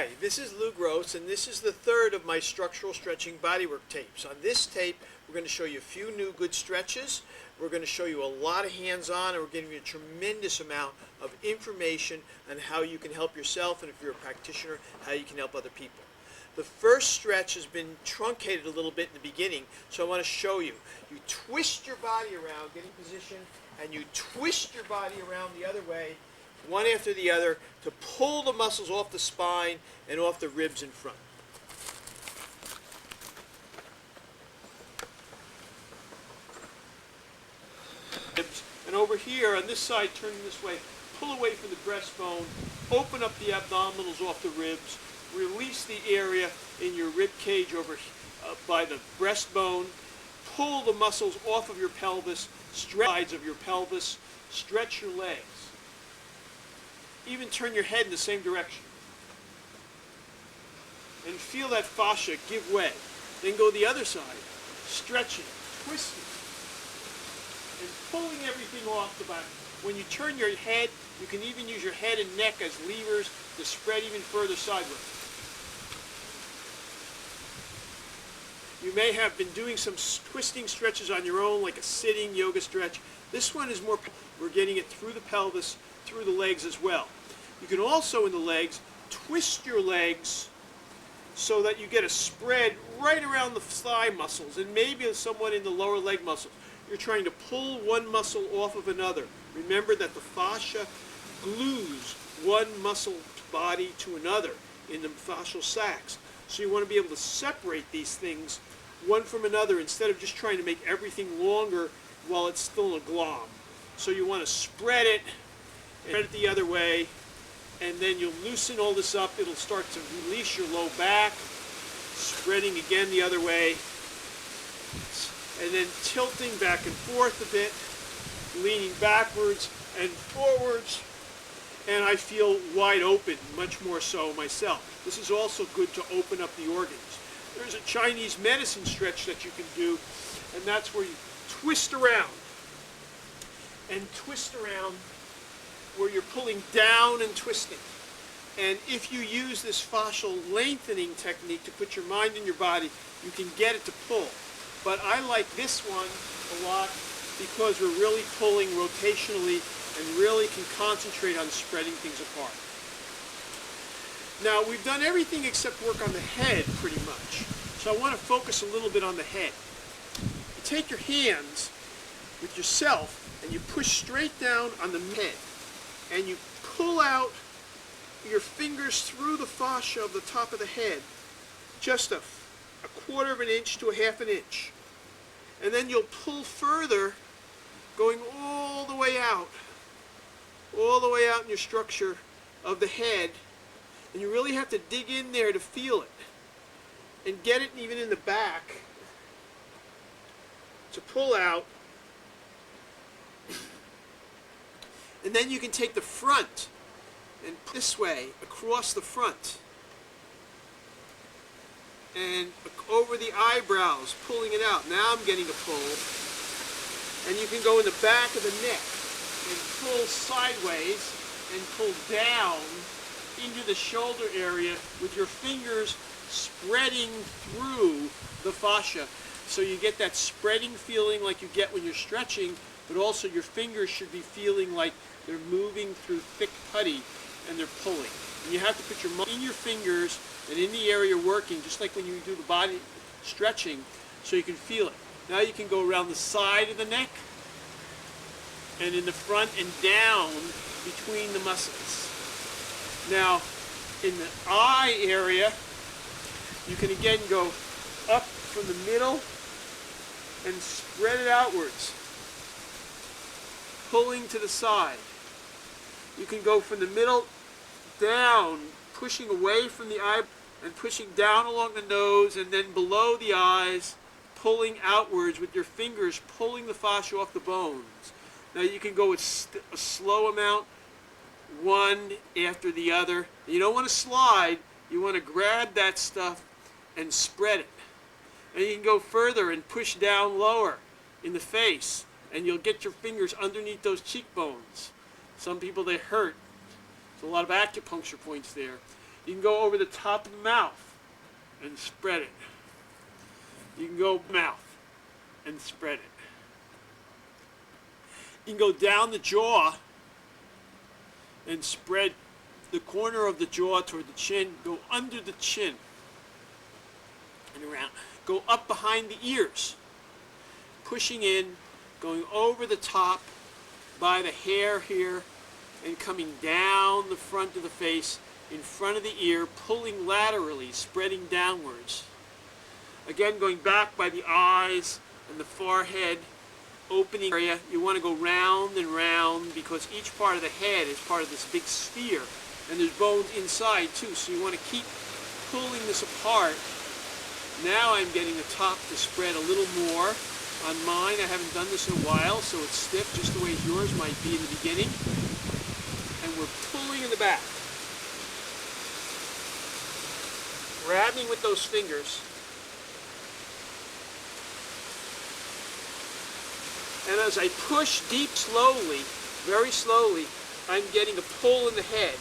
Hi, this is Lou Gross, and this is the third of my structural stretching bodywork tapes. On this tape, we're going to show you a few new good stretches. We're going to show you a lot of hands-on, and we're giving you a tremendous amount of information on how you can help yourself, and if you're a practitioner, how you can help other people. The first stretch has been truncated a little bit in the beginning, so I want to show you. You twist your body around, get in position, and you twist your body around the other way, one after the other, to pull the muscles off the spine and off the ribs in front. And over here on this side, turning this way, pull away from the breastbone, open up the abdominals off the ribs, release the area in your rib cage over by the breastbone, pull the muscles off of your pelvis, stretch sides of your pelvis, stretch your legs. Even turn your head in the same direction. And feel that fascia give way. Then go the other side, stretching, twisting, and pulling everything off the back. When you turn your head, you can even use your head and neck as levers to spread even further sideways. You may have been doing some twisting stretches on your own, like a sitting yoga stretch. This one is more, we're getting it through the pelvis, through the legs as well. You can also, in the legs, twist your legs so that you get a spread right around the thigh muscles and maybe somewhat in the lower leg muscles. You're trying to pull one muscle off of another. Remember that the fascia glues one muscle body to another in the fascial sacs. So you want to be able to separate these things one from another instead of just trying to make everything longer while it's still a glom. So you want to spread it the other way, and then you'll loosen all this up. It'll start to release your low back, spreading again the other way, and then tilting back and forth a bit, leaning backwards and forwards, and I feel wide open, much more so myself. This is also good to open up the organs. There's a Chinese medicine stretch that you can do, and that's where you twist around and twist around, where you're pulling down and twisting. And if you use this fascial lengthening technique to put your mind in your body, you can get it to pull. But I like this one a lot because we're really pulling rotationally and really can concentrate on spreading things apart. Now, we've done everything except work on the head pretty much. So I want to focus a little bit on the head. You take your hands with yourself and you push straight down on the head. And you pull out your fingers through the fascia of the top of the head, just a quarter of an inch to a half an inch. And then you'll pull further, going all the way out in your structure of the head. And you really have to dig in there to feel it. And get it even in the back to pull out. And then you can take the front and this way across the front and over the eyebrows, pulling it out. Now I'm getting a pull. And you can go in the back of the neck and pull sideways and pull down into the shoulder area with your fingers spreading through the fascia. So you get that spreading feeling like you get when you're stretching, but also your fingers should be feeling like they're moving through thick putty and they're pulling. And you have to put your mind in your fingers and in the area working, just like when you do the body stretching, so you can feel it. Now you can go around the side of the neck and in the front and down between the muscles. Now, in the eye area, you can again go up from the middle and spread it outwards, pulling to the side. You can go from the middle down, pushing away from the eye and pushing down along the nose and then below the eyes, pulling outwards with your fingers, pulling the fascia off the bones. Now you can go with a slow amount, one after the other. You don't want to slide, you want to grab that stuff and spread it. And you can go further and push down lower in the face, and you'll get your fingers underneath those cheekbones. Some people, they hurt. There's a lot of acupuncture points there. You can go over the top of the mouth and spread it. You can go mouth and spread it. You can go down the jaw and spread the corner of the jaw toward the chin. Go under the chin and around. Go up behind the ears, pushing in, going over the top by the hair here, and coming down the front of the face, in front of the ear, pulling laterally, spreading downwards. Again, going back by the eyes and the forehead, opening area. You want to go round and round because each part of the head is part of this big sphere, and there's bones inside too, so you want to keep pulling this apart. Now I'm getting the top to spread a little more. On mine, I haven't done this in a while, so it's stiff just the way yours might be in the beginning. And we're pulling in the back. Grabbing with those fingers. And as I push deep slowly, very slowly, I'm getting a pull in the head.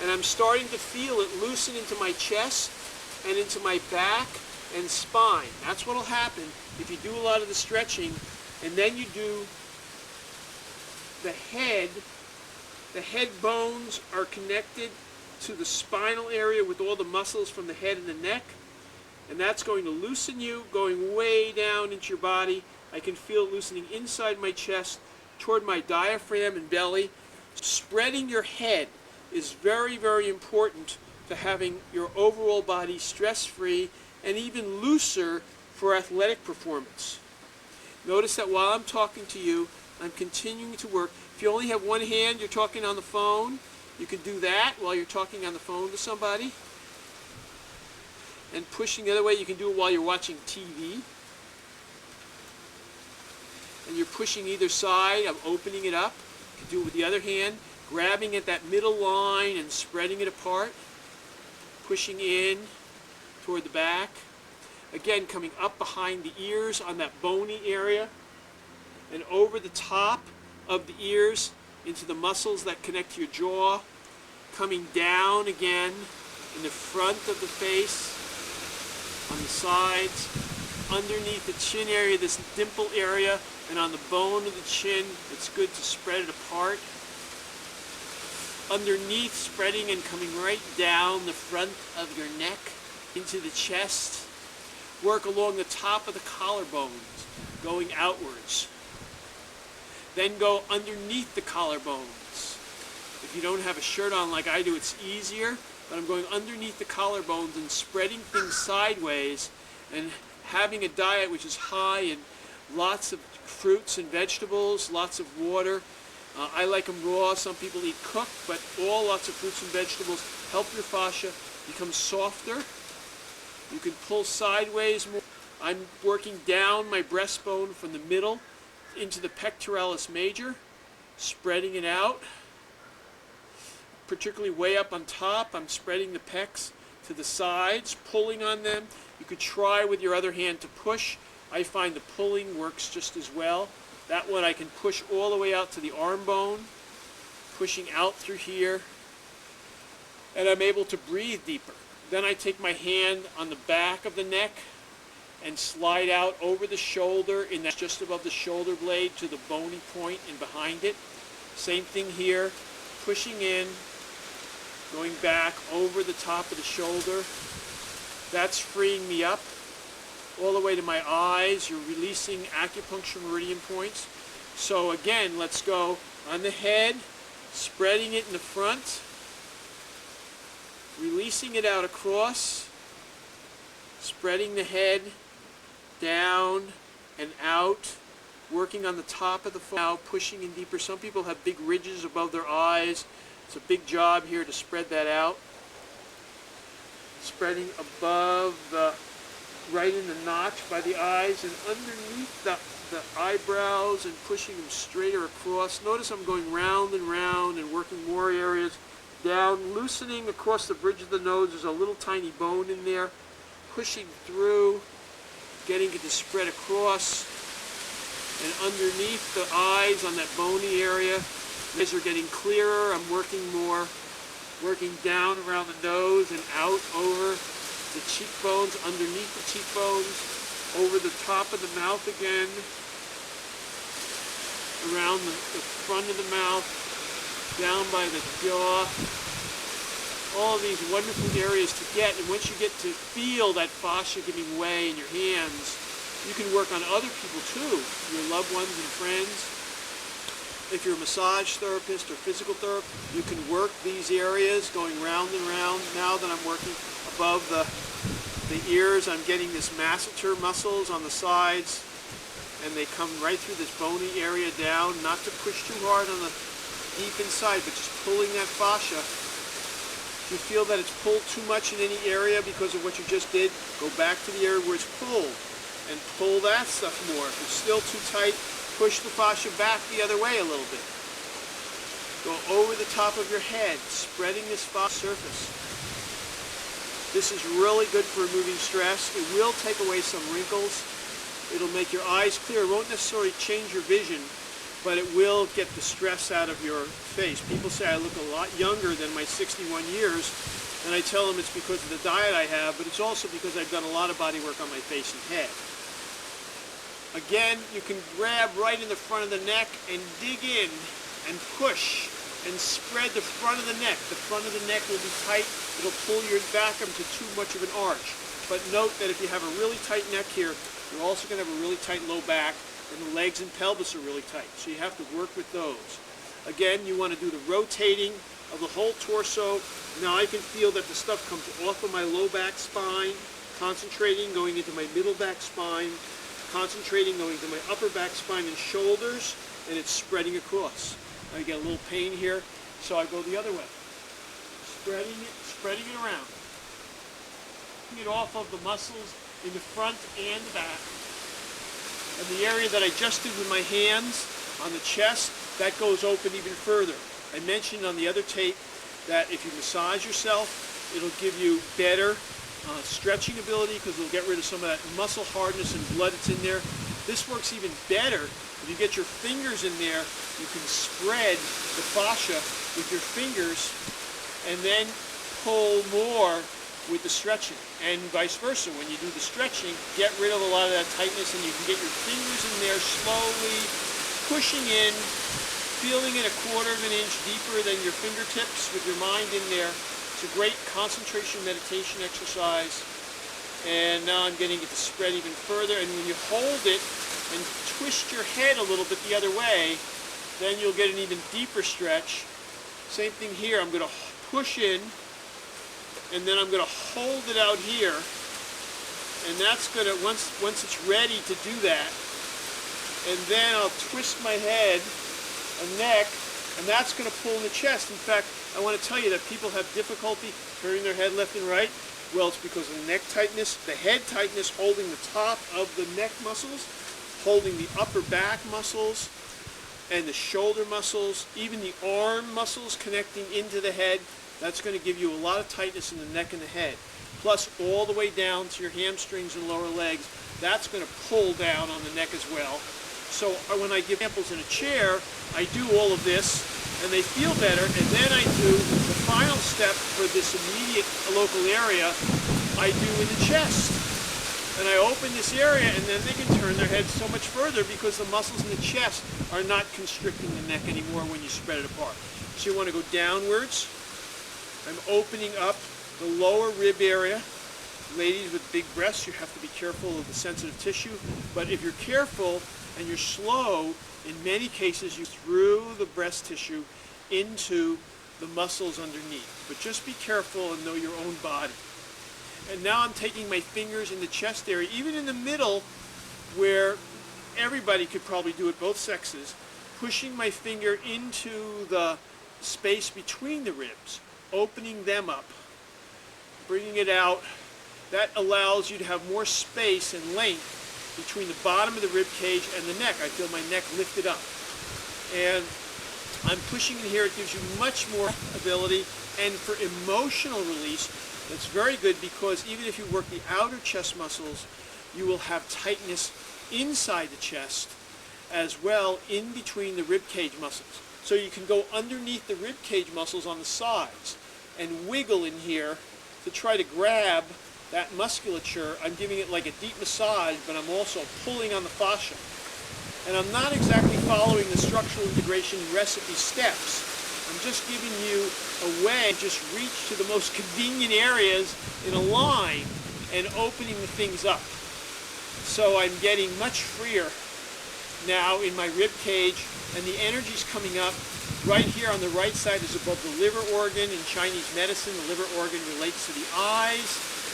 And I'm starting to feel it loosen into my chest and into my back and spine. That's what will happen if you do a lot of the stretching, and then you do the head. The head bones are connected to the spinal area with all the muscles from the head and the neck, and that's going to loosen you, going way down into your body. I can feel it loosening inside my chest, toward my diaphragm and belly. Spreading your head is very, very important to having your overall body stress-free and even looser for athletic performance. Notice that while I'm talking to you, I'm continuing to work. If you only have one hand, you're talking on the phone, you can do that while you're talking on the phone to somebody. And pushing the other way, you can do it while you're watching TV. And you're pushing either side. I'm opening it up. You can do it with the other hand, grabbing at that middle line and spreading it apart. Pushing in toward the back. Again, coming up behind the ears on that bony area and over the top of the ears into the muscles that connect to your jaw. Coming down again in the front of the face, on the sides, underneath the chin area, this dimple area, and on the bone of the chin. It's good to spread it apart. Underneath, spreading and coming right down the front of your neck into the chest. Work along the top of the collarbones, going outwards. Then go underneath the collarbones. If you don't have a shirt on like I do, it's easier, but I'm going underneath the collarbones and spreading things sideways and having a diet which is high in lots of fruits and vegetables, lots of water. I like them raw. Some people eat cooked, but lots of fruits and vegetables help your fascia become softer. You can pull sideways more. I'm working down my breastbone from the middle into the pectoralis major, spreading it out. Particularly way up on top, I'm spreading the pecs to the sides, pulling on them. You could try with your other hand to push. I find the pulling works just as well. That one I can push all the way out to the arm bone, pushing out through here, and I'm able to breathe deeper. Then I take my hand on the back of the neck and slide out over the shoulder, and that's just above the shoulder blade to the bony point and behind it. Same thing here, pushing in, going back over the top of the shoulder. That's freeing me up all the way to my eyes. You're releasing acupuncture meridian points. So again, let's go on the head, spreading it in the front, releasing it out across, spreading the head down and out, working on the top of the foot, now pushing in deeper. Some people have big ridges above their eyes. It's a big job here to spread that out. Spreading above the, right in the notch by the eyes and underneath the eyebrows and pushing them straighter across. Notice I'm going round and working more areas down, loosening across the bridge of the nose. There's a little tiny bone in there, pushing through, getting it to spread across and underneath the eyes on that bony area. Eyes are getting clearer. I'm working more working down around the nose and out over the cheekbones, underneath the cheekbones, over the top of the mouth again, around the front of the mouth, down by the jaw. All of these wonderful areas to get, and once you get to feel that fascia giving way in your hands, you can work on other people too, your loved ones and friends. If you're a massage therapist or physical therapist, you can work these areas going round and round. Now that I'm working above the ears, I'm getting this masseter muscles on the sides, and they come right through this bony area down, not to push too hard on the deep inside, but just pulling that fascia. If you feel that it's pulled too much in any area because of what you just did, go back to the area where it's pulled and pull that stuff more. If it's still too tight, push the fascia back the other way a little bit. Go over the top of your head, spreading this fascia surface. This is really good for removing stress. It will take away some wrinkles. It'll make your eyes clear. It won't necessarily change your vision, but it will get the stress out of your face. People say I look a lot younger than my 61 years, and I tell them it's because of the diet I have, but it's also because I've done a lot of body work on my face and head. Again, you can grab right in the front of the neck and dig in and push and spread the front of the neck. The front of the neck will be tight. It'll pull your back into too much of an arch. But note that if you have a really tight neck here, you're also going to have a really tight low back, and the legs and pelvis are really tight. So you have to work with those. Again, you want to do the rotating of the whole torso. Now I can feel that the stuff comes off of my low back spine, concentrating, going into my middle back spine, concentrating, going to my upper back spine and shoulders, and it's spreading across. I get a little pain here, so I go the other way. Spreading it around. Taking it off of the muscles in the front and the back. And the area that I just did with my hands on the chest, that goes open even further. I mentioned on the other tape that if you massage yourself, it'll give you better stretching ability because it'll get rid of some of that muscle hardness and blood that's in there. This works even better if you get your fingers in there. You can spread the fascia with your fingers and then pull more with the stretching, and vice versa. When you do the stretching, get rid of a lot of that tightness, and you can get your fingers in there slowly pushing in, feeling it 1/4 of an inch deeper than your fingertips with your mind in there. It's a great concentration meditation exercise. And now I'm getting it to spread even further, and when you hold it and twist your head a little bit the other way, then you'll get an even deeper stretch. Same thing here. I'm going to push in, and then I'm going to hold it out here, and that's going to, once it's ready to do that, and then I'll twist my head and neck, and that's going to pull in the chest. In fact, I want to tell you that people have difficulty turning their head left and right. Well, it's because of the neck tightness, the head tightness holding the top of the neck muscles, holding the upper back muscles, and the shoulder muscles, even the arm muscles connecting into the head. That's going to give you a lot of tightness in the neck and the head. Plus, all the way down to your hamstrings and lower legs, that's going to pull down on the neck as well. So when I give examples in a chair, I do all of this, and they feel better, and then I do the final step for this immediate local area, I do in the chest. And I open this area, and then they can turn their head so much further because the muscles in the chest are not constricting the neck anymore when you spread it apart. So you want to go downwards. I'm opening up the lower rib area. Ladies with big breasts, you have to be careful of the sensitive tissue, but if you're careful and you're slow, in many cases you through the breast tissue into the muscles underneath. But just be careful and know your own body. And now I'm taking my fingers in the chest area, even in the middle where everybody could probably do it, both sexes, pushing my finger into the space between the ribs, opening them up, bringing it out. That allows you to have more space and length between the bottom of the rib cage and the neck. I feel my neck lifted up. And I'm pushing in here. It gives you much more ability. And for emotional release, that's very good because even if you work the outer chest muscles, you will have tightness inside the chest as well in between the rib cage muscles. So you can go underneath the rib cage muscles on the sides. and wiggle in here to try to grab that musculature. I'm giving it like a deep massage, but I'm also pulling on the fascia. And I'm not exactly following the structural integration recipe steps. I'm just giving you a way to just reach to the most convenient areas in a line and opening the things up. So I'm getting much freer now in my rib cage, and the energy's coming up. Right here on the right side is above the liver organ. In Chinese medicine, the liver organ relates to the eyes,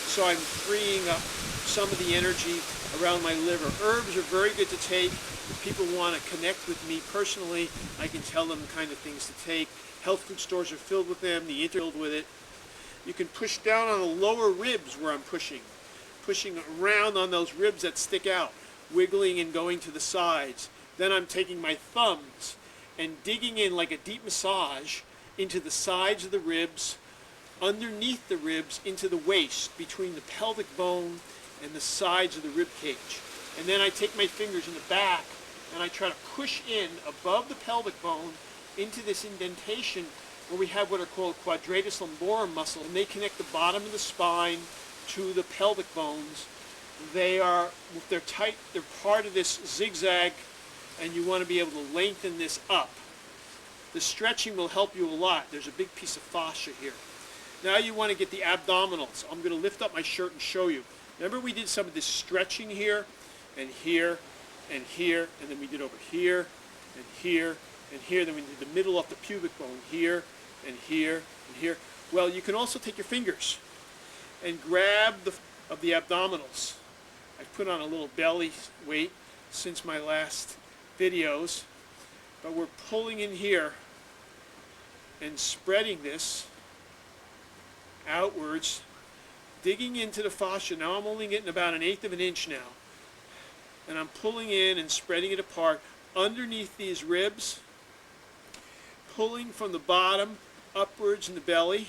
so I'm freeing up some of the energy around my liver. Herbs are very good to take. If people want to connect with me personally, I can tell them the kind of things to take. Health food stores are filled with them, the internet filled with it. You can push down on the lower ribs where I'm pushing around on those ribs that stick out, wiggling and going to the sides. Then I'm taking my thumbs and digging in like a deep massage into the sides of the ribs, underneath the ribs, into the waist, between the pelvic bone and the sides of the rib cage. And then I take my fingers in the back and I try to push in above the pelvic bone into this indentation where we have what are called quadratus lumborum muscle, and they connect the bottom of the spine to the pelvic bones. They're tight, they're part of this zigzag, and you want to be able to lengthen this up. The stretching will help you a lot. There's a big piece of fascia here. Now you want to get the abdominals. I'm going to lift up my shirt and show you. Remember we did some of this stretching here, and here, and here, and then we did over here, and here, and here. Then we did the middle of the pubic bone here, and here, and here. Well, you can also take your fingers and grab of the abdominals. I've put on a little belly weight since my last videos, but we're pulling in here and spreading this outwards, digging into the fascia. Now I'm only getting about 1/8 of an inch now, and I'm pulling in and spreading it apart underneath these ribs, pulling from the bottom upwards in the belly,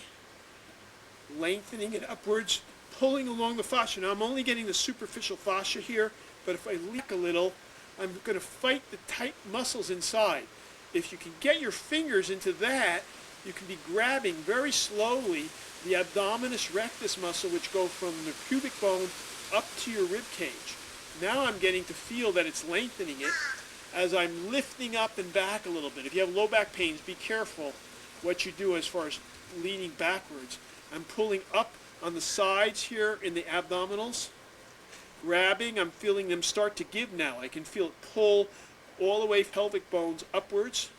lengthening it upwards, pulling along the fascia. Now I'm only getting the superficial fascia here, but if I leak a little, I'm going to fight the tight muscles inside. If you can get your fingers into that, you can be grabbing very slowly the abdominis rectus muscle, which go from the pubic bone up to your rib cage. Now I'm getting to feel that it's lengthening it as I'm lifting up and back a little bit. If you have low back pains, be careful what you do as far as leaning backwards. I'm pulling up on the sides here in the abdominals, grabbing. I'm feeling them start to give now. I can feel it pull all the way pelvic bones upwards,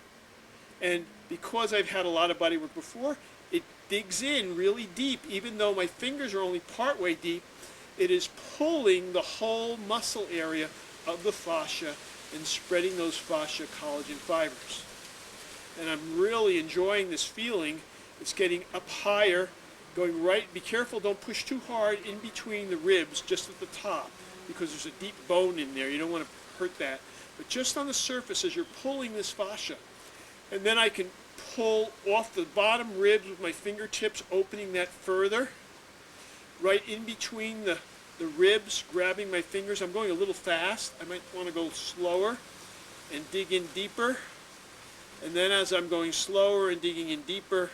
and because I've had a lot of body work before, it digs in really deep. Even though my fingers are only part way deep, it is pulling the whole muscle area of the fascia and spreading those fascia collagen fibers. And I'm really enjoying this feeling. It's getting up higher, going right. Be careful, don't push too hard in between the ribs, just at the top, because there's a deep bone in there. You don't want to hurt that. But just on the surface as you're pulling this fascia. And then I can pull off the bottom ribs with my fingertips, opening that further. Right in between the ribs, grabbing my fingers. I'm going a little fast. I might want to go slower and dig in deeper. And then as I'm going slower and digging in deeper,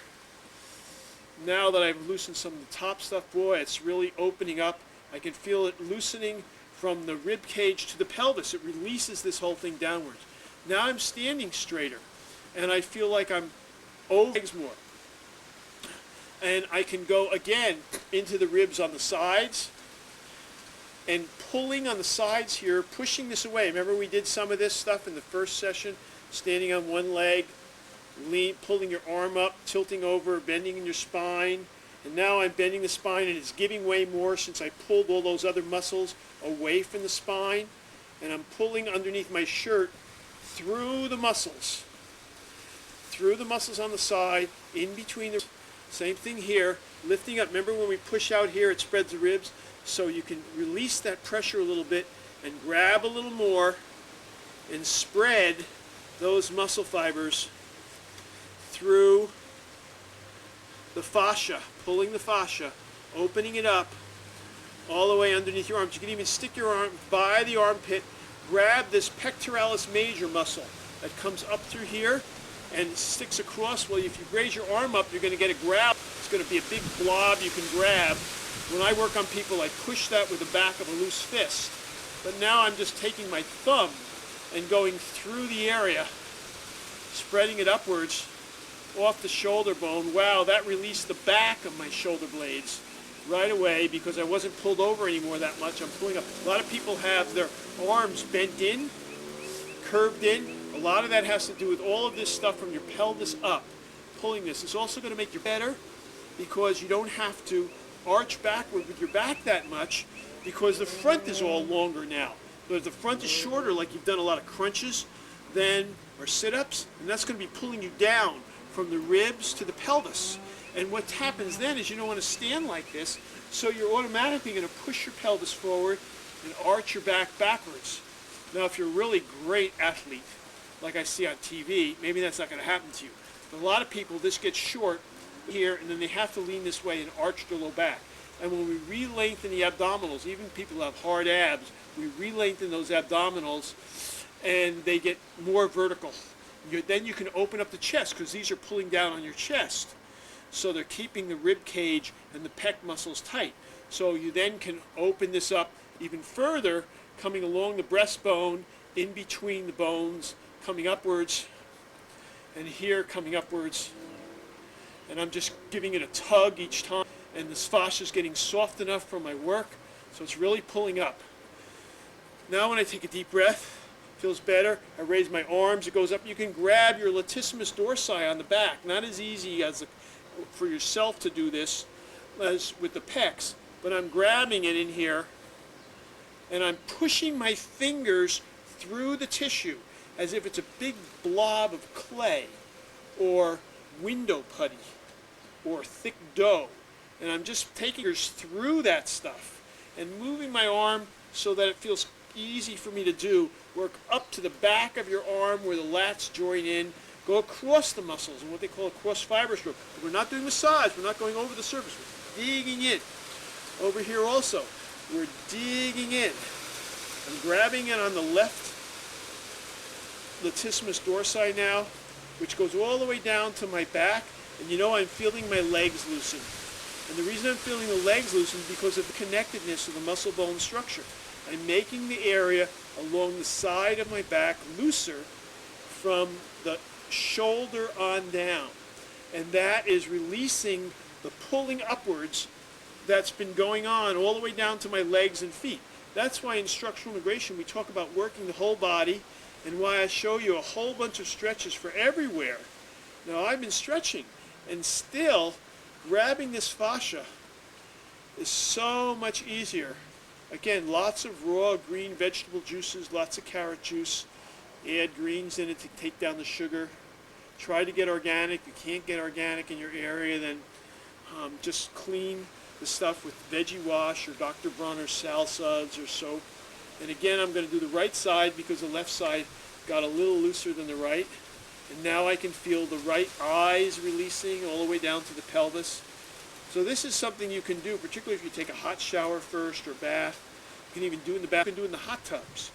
now that I've loosened some of the top stuff, boy, it's really opening up. I can feel it loosening from the rib cage to the pelvis. It releases this whole thing downwards. Now I'm standing straighter, and I feel like I'm over legs more. And I can go again into the ribs on the sides, and pulling on the sides here, pushing this away. Remember we did some of this stuff in the first session, standing on one leg, pulling your arm up, tilting over, bending in your spine. And now I'm bending the spine, and it's giving way more since I pulled all those other muscles away from the spine. And I'm pulling underneath my shirt through the muscles on the side, in between the, same thing here, lifting up. Remember when we push out here, it spreads the ribs, so you can release that pressure a little bit and grab a little more and spread those muscle fibers through the fascia, pulling the fascia, opening it up all the way underneath your arms. You can even stick your arm by the armpit, grab this pectoralis major muscle that comes up through here, and it sticks across. Well, if you raise your arm up, you're going to get a grab. It's going to be a big blob you can grab. When I work on people, I push that with the back of a loose fist. But now I'm just taking my thumb and going through the area, spreading it upwards off the shoulder bone. Wow, that released the back of my shoulder blades right away because I wasn't pulled over anymore that much. I'm pulling up. A lot of people have their arms bent in, curved in. A lot of that has to do with all of this stuff from your pelvis up. Pulling this. It's also going to make you better because you don't have to arch backward with your back that much because the front is all longer now. But if the front is shorter, like you've done a lot of crunches, then or sit-ups, and that's going to be pulling you down from the ribs to the pelvis. And what happens then is you don't want to stand like this, so you're automatically going to push your pelvis forward and arch your back backwards. Now, if you're a really great athlete, like I see on TV, maybe that's not going to happen to you. But a lot of people, this gets short here, and then they have to lean this way and arch their low back. And when we re-lengthen the abdominals, even people who have hard abs, we re-lengthen those abdominals, and they get more vertical. Then you can open up the chest, because these are pulling down on your chest. So they're keeping the rib cage and the pec muscles tight. So you then can open this up even further, coming along the breastbone, in between the bones, coming upwards, and here coming upwards. And I'm just giving it a tug each time. And this fascia is getting soft enough for my work, so it's really pulling up. Now when I take a deep breath, feels better. I raise my arms, it goes up. You can grab your latissimus dorsi on the back. Not as easy as for yourself to do this as with the pecs, but I'm grabbing it in here, and I'm pushing my fingers through the tissue as if it's a big blob of clay or window putty or thick dough. And I'm just taking yours through that stuff and moving my arm so that it feels easy for me to do. Work up to the back of your arm where the lats join in. Go across the muscles in what they call a cross fiber stroke. We're not doing massage. We're not going over the surface. We're digging in. Over here also, we're digging in. I'm grabbing it on the left latissimus dorsi now, which goes all the way down to my back. And you know I'm feeling my legs loosen. And the reason I'm feeling the legs loosen is because of the connectedness of the muscle bone structure. I'm making the area along the side of my back looser from the shoulder on down. And that is releasing the pulling upwards that's been going on all the way down to my legs and feet. That's why in structural integration we talk about working the whole body, and why I show you a whole bunch of stretches for everywhere. Now I've been stretching, and still grabbing this fascia is so much easier. Again, lots of raw green vegetable juices, lots of carrot juice. Add greens in it to take down the sugar. Try to get organic. If you can't get organic in your area, then just clean the stuff with veggie wash or Dr. Bronner's salsas or soap. And again, I'm going to do the right side because the left side got a little looser than the right. And now I can feel the right eyes releasing all the way down to the pelvis. So this is something you can do, particularly if you take a hot shower first or bath. You can even do in the bath, you can do in the hot tubs.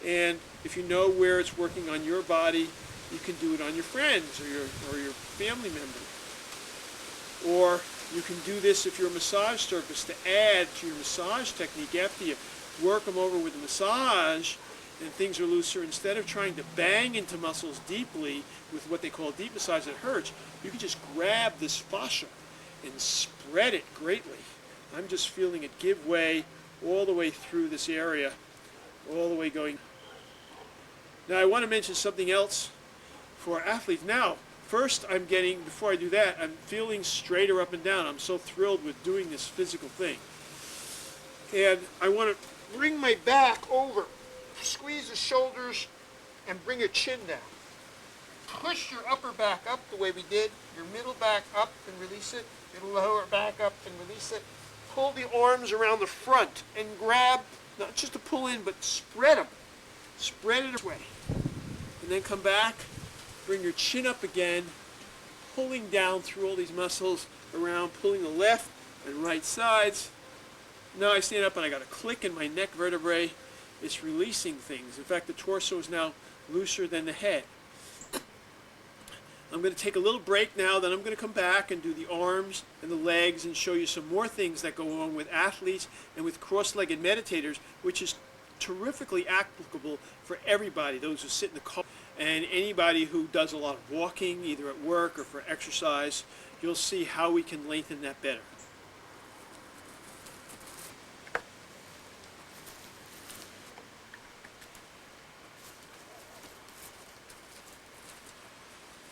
And if you know where it's working on your body, you can do it on your friends or your family member. Or you can do this if you're a massage therapist to add to your massage technique after you work them over with a massage and things are looser. Instead of trying to bang into muscles deeply with what they call deep massage that hurts, you can just grab this fascia and spread it greatly. I'm just feeling it give way all the way through this area, all the way going. Now I want to mention something else for athletes. Now, first before I do that, I'm feeling straighter up and down. I'm so thrilled with doing this physical thing. And I want to bring my back over. Squeeze the shoulders and bring your chin down. Push your upper back up the way we did, your middle back up and release it, your lower back up and release it. Pull the arms around the front and grab, not just to pull in, but spread them. Spread it away. And then come back, bring your chin up again, pulling down through all these muscles around, pulling the left and right sides. Now I stand up and I got a click in my neck vertebrae. It's releasing things. In fact, the torso is now looser than the head. I'm going to take a little break now, then I'm going to come back and do the arms and the legs and show you some more things that go on with athletes and with cross-legged meditators, which is terrifically applicable for everybody, those who sit in the car and anybody who does a lot of walking, either at work or for exercise. You'll see how we can lengthen that better.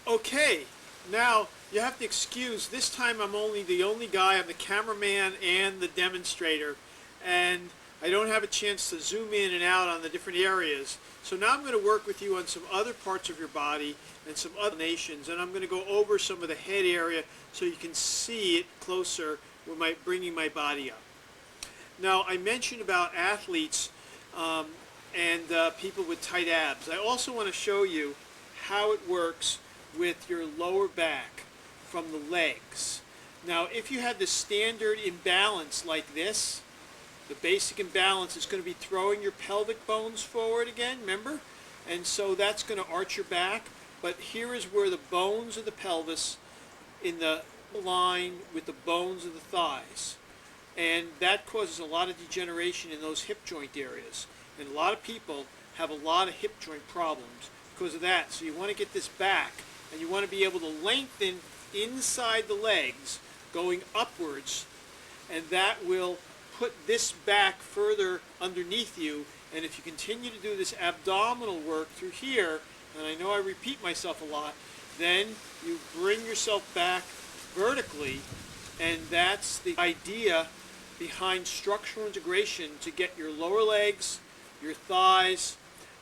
Okay, now you have to excuse, this time I'm the only guy, I'm the cameraman and the demonstrator, and I don't have a chance to zoom in and out on the different areas. So now I'm going to work with you on some other parts of your body and some other nations, and I'm going to go over some of the head area so you can see it closer with bringing my body up. Now, I mentioned about athletes and people with tight abs. I also want to show you how it works with your lower back from the legs. Now, if you had the standard imbalance like this, the basic imbalance is going to be throwing your pelvic bones forward again, remember? And so that's going to arch your back. But here is where the bones of the pelvis in the line with the bones of the thighs. And that causes a lot of degeneration in those hip joint areas. And a lot of people have a lot of hip joint problems because of that. So you want to get this back, and you want to be able to lengthen inside the legs going upwards, and that will put this back further underneath you. And if you continue to do this abdominal work through here, and I know I repeat myself a lot, then you bring yourself back vertically, and that's the idea behind structural integration, to get your lower legs, your thighs,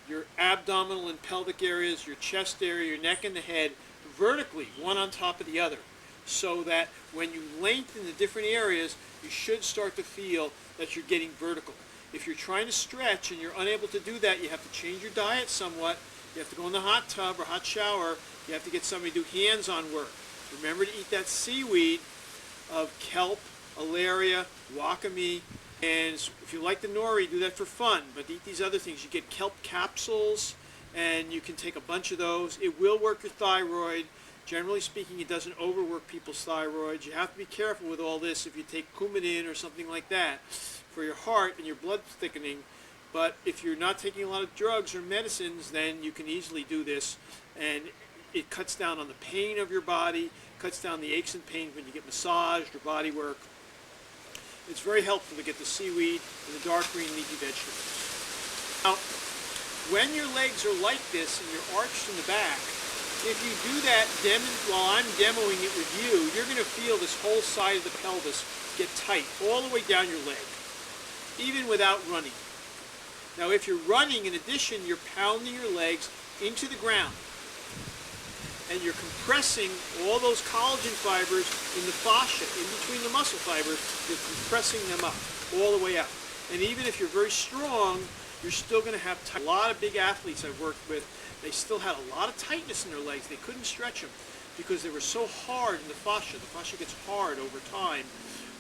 your abdominal and pelvic areas, your chest area, your neck and the head vertically, one on top of the other, so that when you lengthen the different areas, you should start to feel that you're getting vertical. If you're trying to stretch and you're unable to do that, you have to change your diet somewhat. You have to go in the hot tub or hot shower. You have to get somebody to do hands-on work. Remember to eat that seaweed of kelp, alaria, wakame, and if you like the nori, do that for fun, but eat these other things. You get kelp capsules, and you can take a bunch of those. It will work your thyroid. Generally speaking, it doesn't overwork people's thyroids. You have to be careful with all this if you take Coumadin or something like that for your heart and your blood thickening. But if you're not taking a lot of drugs or medicines, then you can easily do this, and it cuts down on the pain of your body, cuts down the aches and pains when you get massaged or body work. It's very helpful to get the seaweed and the dark green leafy vegetables. Now, when your legs are like this and you're arched in the back, if you do that while I'm demoing it with you, you're going to feel this whole side of the pelvis get tight all the way down your leg, even without running. Now, if you're running, in addition, you're pounding your legs into the ground, and you're compressing all those collagen fibers in the fascia, in between the muscle fibers. You're compressing them up, all the way up. And even if you're very strong, you're still going to have a lot of big athletes I've worked with, they still had a lot of tightness in their legs. They couldn't stretch them because they were so hard in the fascia. The fascia gets hard over time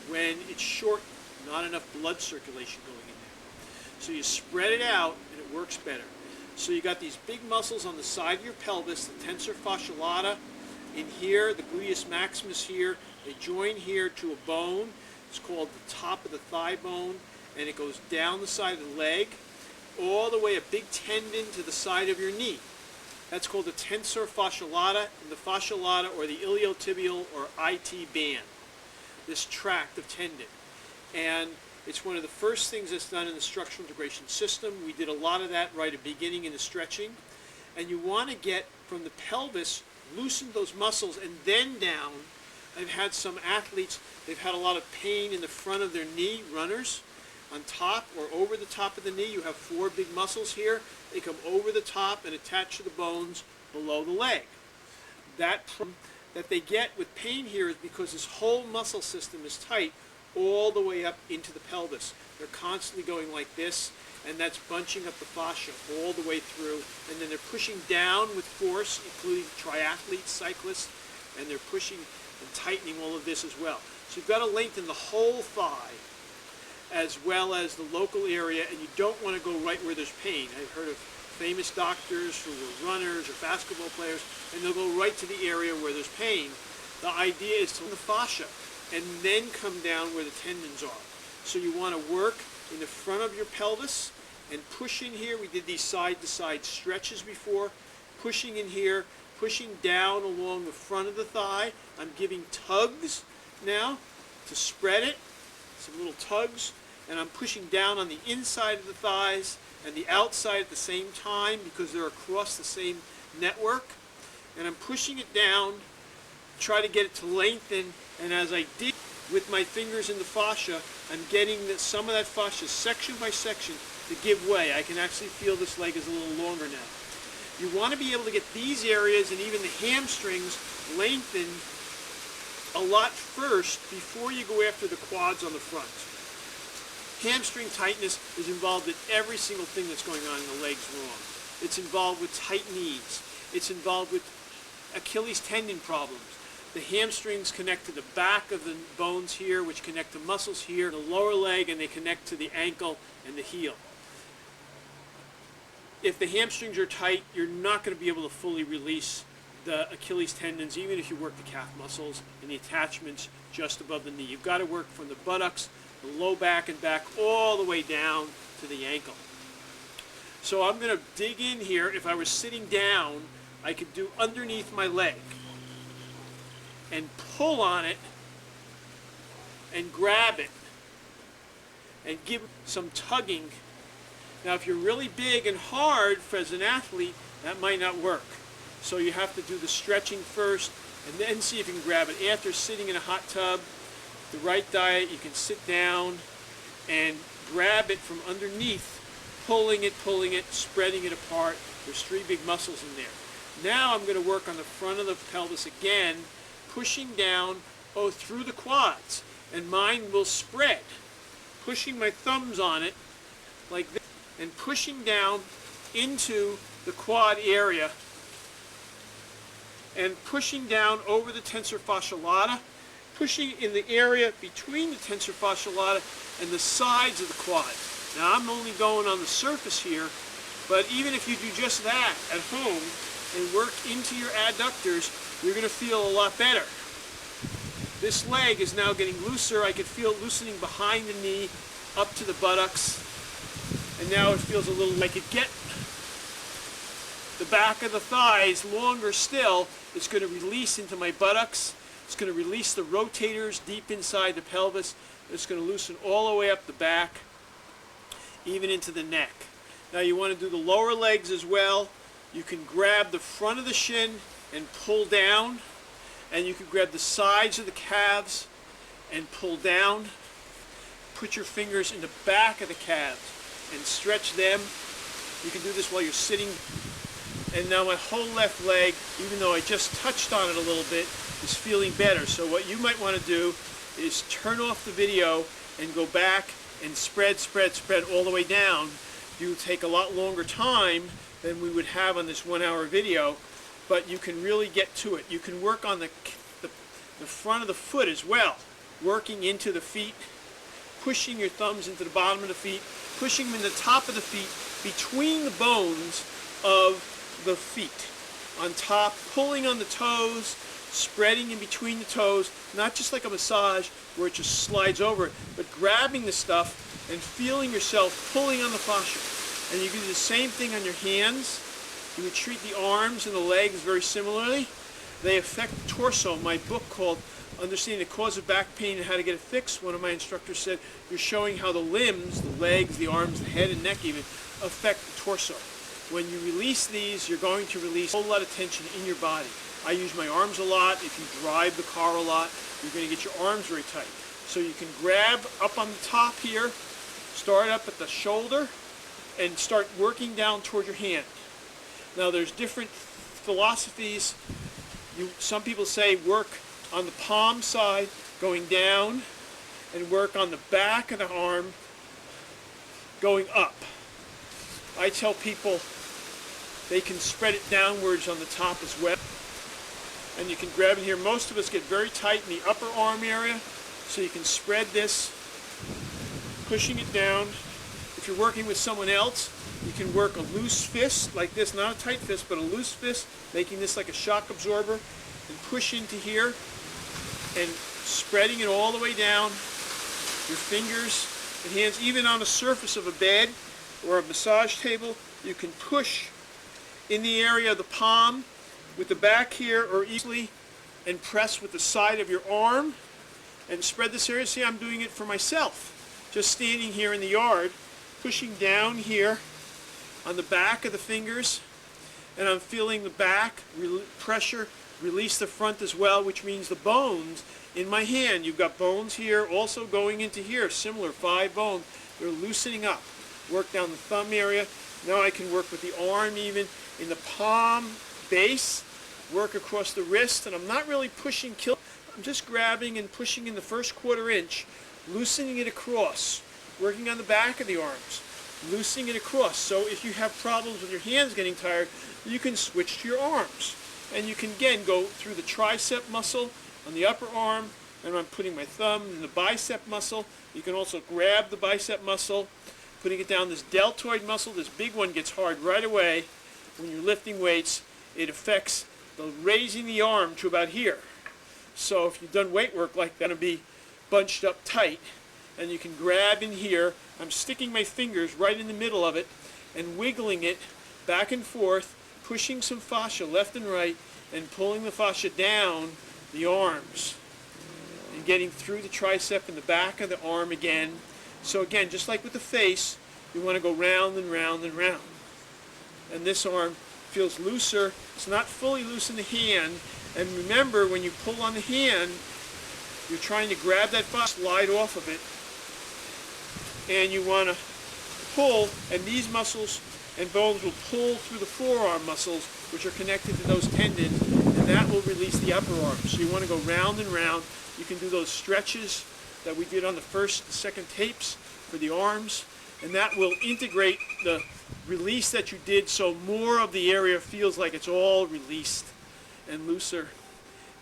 when it's short, not enough blood circulation going in there. So you spread it out, and it works better. So you got these big muscles on the side of your pelvis, the tensor fasciae lata in here, the gluteus maximus here. They join here to a bone. It's called the top of the thigh bone, and it goes down the side of the leg, all the way a big tendon to the side of your knee. That's called the tensor fasciae lata, and the fascia lata, or the iliotibial or IT band, this tract of tendon. And it's one of the first things that's done in the structural integration system. We did a lot of that right at the beginning in the stretching. And you want to get from the pelvis, loosen those muscles, and then down. I've had some athletes, they've had a lot of pain in the front of their knee, runners. On top or over the top of the knee, you have 4 big muscles here. They come over the top and attach to the bones below the leg. That they get with pain here is because this whole muscle system is tight all the way up into the pelvis. They're constantly going like this, and that's bunching up the fascia all the way through, and then they're pushing down with force, including triathletes, cyclists, and they're pushing and tightening all of this as well. So you've got to lengthen the whole thigh as well as the local area, and you don't want to go right where there's pain. I've heard of famous doctors who were runners or basketball players, and they'll go right to the area where there's pain. The idea is to the fascia and then come down where the tendons are. So you want to work in the front of your pelvis and push in here. We did these side-to-side stretches before. Pushing in here, pushing down along the front of the thigh. I'm giving tugs now to spread it, some little tugs, and I'm pushing down on the inside of the thighs and the outside at the same time because they're across the same network. And I'm pushing it down, try to get it to lengthen, and as I dig with my fingers in the fascia, I'm getting some of that fascia section by section to give way. I can actually feel this leg is a little longer now. You want to be able to get these areas and even the hamstrings lengthened a lot first before you go after the quads on the front. Hamstring tightness is involved in every single thing that's going on in the legs wrong. It's involved with tight knees. It's involved with Achilles tendon problems. The hamstrings connect to the back of the bones here, which connect to muscles here, the lower leg, and they connect to the ankle and the heel. If the hamstrings are tight, you're not going to be able to fully release the Achilles tendons, even if you work the calf muscles and the attachments just above the knee. You've got to work from the buttocks, the low back and back, all the way down to the ankle. So I'm going to dig in here. If I was sitting down, I could do underneath my leg and pull on it and grab it and give some tugging. Now if you're really big and hard as an athlete, that might not work. So you have to do the stretching first and then see if you can grab it. After sitting in a hot tub, the right diet, you can sit down and grab it from underneath, pulling it, spreading it apart. There's 3 big muscles in there. Now I'm going to work on the front of the pelvis again, pushing down through the quads, and mine will spread. Pushing my thumbs on it like this and pushing down into the quad area and pushing down over the tensor fasciae lata, pushing in the area between the tensor fasciae lata and the sides of the quad. Now I'm only going on the surface here, but even if you do just that at home and work into your adductors, you're going to feel a lot better. This leg is now getting looser. I can feel it loosening behind the knee up to the buttocks, and now it feels a little like it get the back of the thighs longer still. It's going to release into my buttocks. It's going to release the rotators deep inside the pelvis. It's going to loosen all the way up the back, even into the neck. Now you want to do the lower legs as well. You can grab the front of the shin and pull down, and you can grab the sides of the calves and pull down. Put your fingers in the back of the calves and stretch them. You can do this while you're sitting. And now my whole left leg, even though I just touched on it a little bit, is feeling better. So what you might want to do is turn off the video and go back and spread all the way down. You take a lot longer time than we would have on this 1-hour video, but you can really get to it. You can work on the front of the foot as well, working into the feet, pushing your thumbs into the bottom of the feet, pushing them in the top of the feet, between the bones of the feet. On top, pulling on the toes, spreading in between the toes, not just like a massage where it just slides over, but grabbing the stuff and feeling yourself pulling on the fascia. And you can do the same thing on your hands. You would treat the arms and the legs very similarly. They affect the torso. My book called Understanding the Cause of Back Pain and How to Get It Fixed, one of my instructors said, you're showing how the limbs, the legs, the arms, the head and neck even, affect the torso. When you release these, you're going to release a whole lot of tension in your body. I use my arms a lot. If you drive the car a lot, you're going to get your arms very tight. So you can grab up on the top here, start up at the shoulder, and start working down toward your hand. Now there's different philosophies. Some people say work on the palm side, going down, and work on the back of the arm, going up. I tell people they can spread it downwards on the top as well. And you can grab it here. Most of us get very tight in the upper arm area, so you can spread this, pushing it down. If you're working with someone else, You can work a loose fist like this, not a tight fist, but a loose fist, making this like a shock absorber, and push into here and spreading it all the way down. Your fingers and hands, even on the surface of a bed or a massage table, you can push in the area of the palm with the back here, or easily, and press with the side of your arm and spread this area. See, I'm doing it for myself, just standing here in the yard, pushing down here on the back of the fingers, and I'm feeling the back pressure release the front as well, which means the bones in my hand, you've got bones here also going into here, similar 5 bones, they're loosening up. Work down the thumb area. Now I can work with the arm even in the palm base, work across the wrist, and I'm not really pushing, I'm just grabbing and pushing in the first 1/4 inch, loosening it across, working on the back of the arms, loosening it across. So if you have problems with your hands getting tired, you can switch to your arms. And you can again go through the tricep muscle on the upper arm, and I'm putting my thumb in the bicep muscle. You can also grab the bicep muscle, putting it down this deltoid muscle. This big one gets hard right away when you're lifting weights. It affects the raising the arm to about here. So if you've done weight work like that, it'll be bunched up tight, and you can grab in here. I'm sticking my fingers right in the middle of it and wiggling it back and forth, pushing some fascia left and right, and pulling the fascia down the arms and getting through the tricep and the back of the arm again. So again, just like with the face, you want to go round and round and round. And this arm feels looser. It's not fully loose in the hand. And remember, when you pull on the hand, you're trying to grab that fascia, slide off of it, and you want to pull, and these muscles and bones will pull through the forearm muscles, which are connected to those tendons, and that will release the upper arm. So you want to go round and round. You can do those stretches that we did on the first and second tapes for the arms, and that will integrate the release that you did, so more of the area feels like it's all released and looser.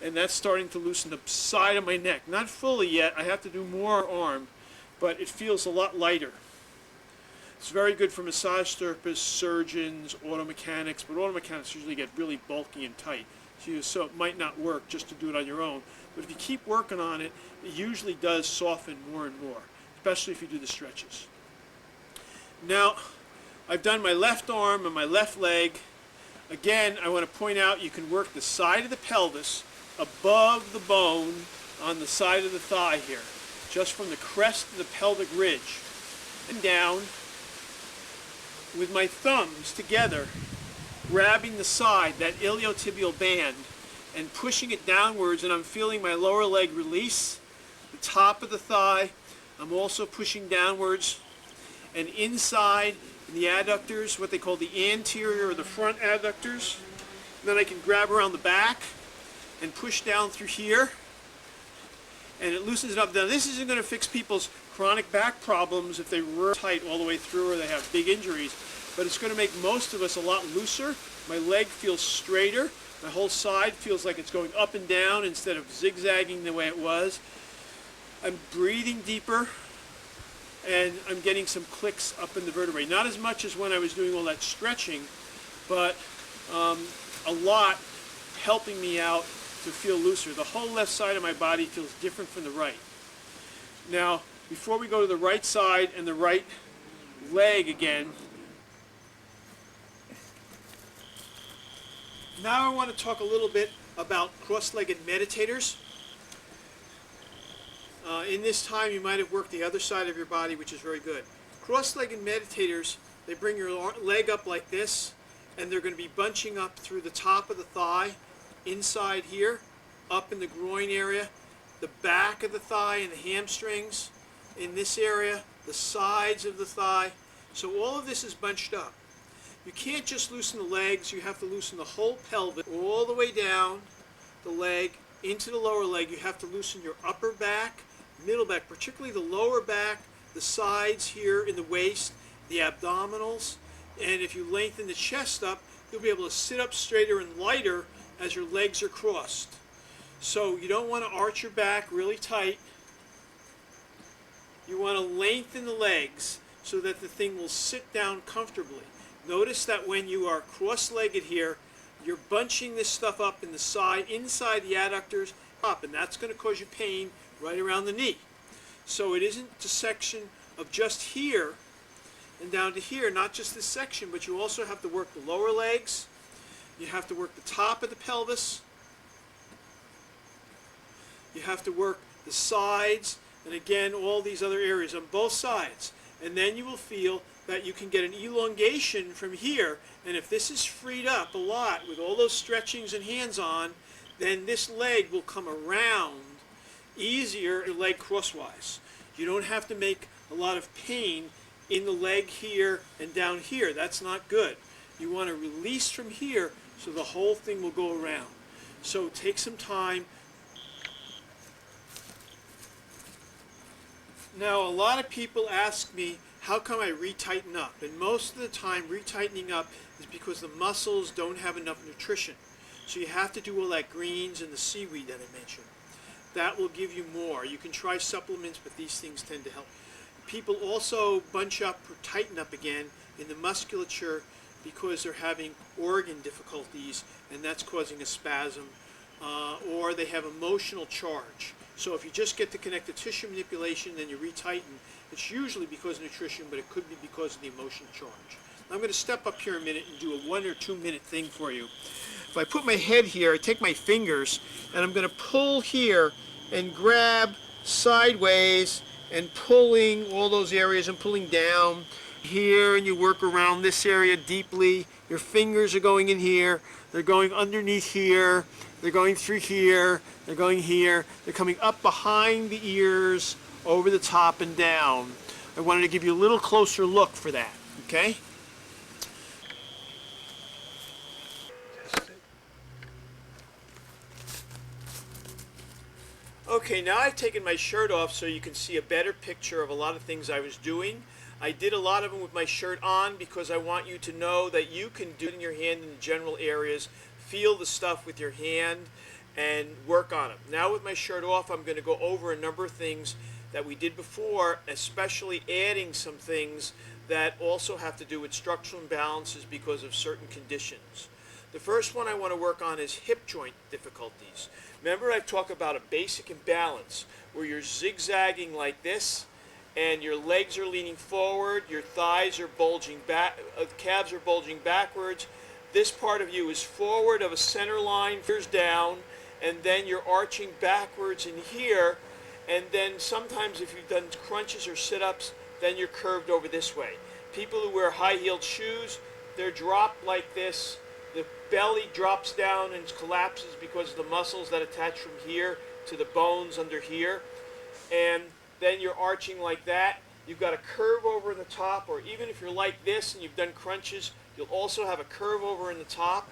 And that's starting to loosen the side of my neck. Not fully yet. I have to do more arm, but it feels a lot lighter. It's very good for massage therapists, surgeons, auto mechanics, but auto mechanics usually get really bulky and tight. So it might not work just to do it on your own. But if you keep working on it, it usually does soften more and more, especially if you do the stretches. Now, I've done my left arm and my left leg. Again, I want to point out you can work the side of the pelvis above the bone on the side of the thigh here, just from the crest of the pelvic ridge, and down with my thumbs together, grabbing the side, that iliotibial band, and pushing it downwards, and I'm feeling my lower leg release, the top of the thigh. I'm also pushing downwards and inside in the adductors, what they call the anterior or the front adductors. And then I can grab around the back and push down through here, and it loosens it up. Now this isn't going to fix people's chronic back problems if they were tight all the way through or they have big injuries, but it's going to make most of us a lot looser. My leg feels straighter. My whole side feels like it's going up and down instead of zigzagging the way it was. I'm breathing deeper, and I'm getting some clicks up in the vertebrae. Not as much as when I was doing all that stretching, but a lot helping me out to feel looser. The whole left side of my body feels different from the right. Now, before we go to the right side and the right leg again, now I want to talk a little bit about cross-legged meditators. In this time, you might have worked the other side of your body, which is very good. Cross-legged meditators, they bring your leg up like this, and they're going to be bunching up through the top of the thigh, inside here, up in the groin area, the back of the thigh and the hamstrings, in this area, the sides of the thigh. So all of this is bunched up. You can't just loosen the legs, you have to loosen the whole pelvis, all the way down the leg, into the lower leg. You have to loosen your upper back, middle back, particularly the lower back, the sides here in the waist, the abdominals, and if you lengthen the chest up, you'll be able to sit up straighter and lighter as your legs are crossed. So you don't want to arch your back really tight. You want to lengthen the legs so that the thing will sit down comfortably. Notice that when you are cross-legged here, you're bunching this stuff up in the side, inside the adductors up, and that's going to cause you pain right around the knee. So it isn't a section of just here and down to here, not just this section, but you also have to work the lower legs, you have to work the top of the pelvis, you have to work the sides, and again, all these other areas on both sides. And then you will feel that you can get an elongation from here, and if this is freed up a lot with all those stretchings and hands-on, then this leg will come around easier, your leg crosswise. You don't have to make a lot of pain in the leg here and down here. That's not good. You want to release from here so the whole thing will go around. So take some time. Now, a lot of people ask me, how come I retighten up? And most of the time, retightening up is because the muscles don't have enough nutrition. So you have to do all that greens and the seaweed that I mentioned. That will give you more. You can try supplements, but these things tend to help. People also bunch up or tighten up again in the musculature because they're having organ difficulties, and that's causing a spasm, or they have emotional charge. So if you just get the connective tissue manipulation, then you retighten. It's usually because of nutrition, but it could be because of the emotional charge. I'm going to step up here a minute and do a 1 or 2 minute thing for you. If I put my head here, I take my fingers, and I'm going to pull here and grab sideways and pulling all those areas and pulling down here, and you work around this area deeply. Your fingers are going in here, they're going underneath here, they're going through here, they're going here, they're coming up behind the ears, over the top and down. I wanted to give you a little closer look for that, okay? Okay, now I've taken my shirt off so you can see a better picture of a lot of things I was doing. I did a lot of them with my shirt on because I want you to know that you can do it in your hand in the general areas, feel the stuff with your hand, and work on them. Now with my shirt off, I'm going to go over a number of things that we did before, especially adding some things that also have to do with structural imbalances because of certain conditions. The first one I want to work on is hip joint difficulties. Remember, I talk about a basic imbalance where you're zigzagging like this, and your legs are leaning forward, your thighs are bulging back, calves are bulging backwards. This part of you is forward of a center line, fingers down, and then you're arching backwards in here, and then sometimes if you've done crunches or sit-ups, then you're curved over this way. People who wear high-heeled shoes, they're dropped like this. The belly drops down and collapses because of the muscles that attach from here to the bones under here. And then you're arching like that. You've got a curve over in the top, or even if you're like this and you've done crunches, you'll also have a curve over in the top.